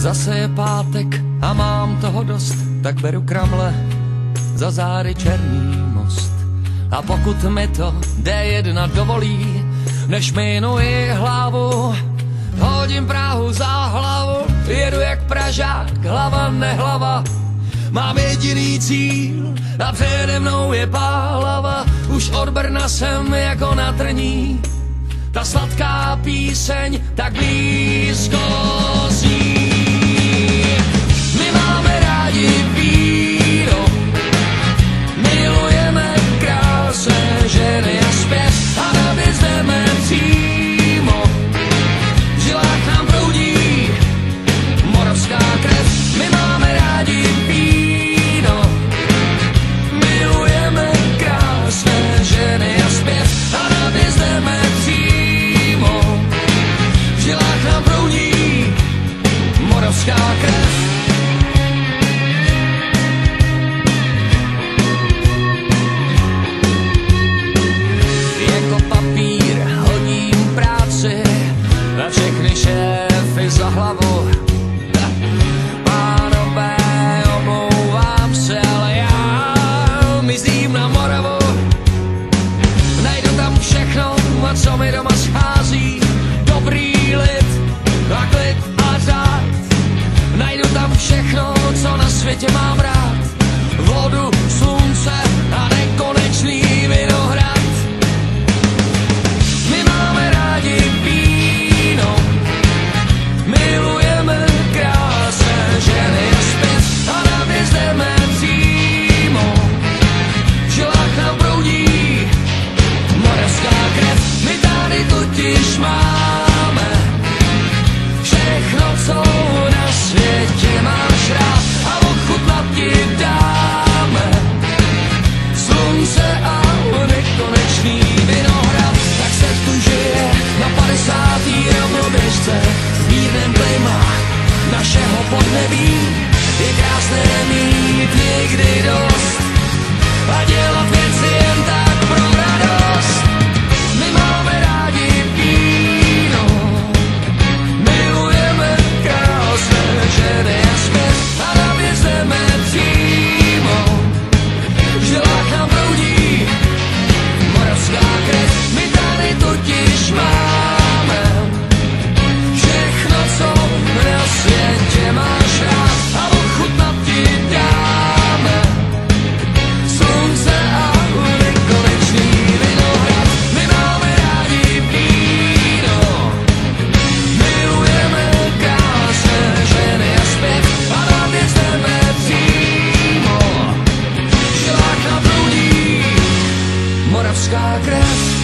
Zase je pátek a mám toho dost, tak beru kramle, za zády černý most. A pokud mi to D1 dovolí, než minuji hlavu, hodím Prahu za hlavu, jedu jak Pražák, hlava nehlava. Mám jediný cíl a přede mnou je Pálava, už od Brna jsem jako na trní, ta sladká píseň tak blízko zní. My máme rádi víno, milujeme krásné ženy a zpěv a navíc jdeme přímo, v žilách nám proudí moravská krev. My máme rádi víno, milujeme krásné ženy a zpěv a navíc jdeme přímo, v žilách nám proudí moravská krev. Jako papír hodím práci na všechny šéfy za hlavu. Pánové, omlouvám se, ale já mizím na Moravu. Najdu tam všechno, co mi doma schází, dobrý lid a klid a řád. Najdu tam všechno, co na světě mám rád, vodu, slunce a nekonečný vinohrad. My máme rádi víno, milujeme krásné ženy a zpěv a navíc jdeme přímo, v žilách nám proudí moravská krev. My tady totiž máme všechno, co na světě máš rád, a ochutnat ti dáme slunce a nekonečný vinohrad. Tak se tu žije na 50. rovnoběžce v mírném klima našeho podnebí. Je krásné mít někdy dost a dělat věci jen tak pro radost. My máme rádi víno, milujeme krásné ženy a zpěv a navíc jdeme přímo, v žilách nám proudí moravská krev. My tady totiž máme všechno, co na světě máš rád, a ochutnat ti dáme slunce a nekonečný vinohrad. My máme rádi víno, milujeme krásné ženy a zpěv a navíc jdeme přímo, v žilách nám proudí moravská krev.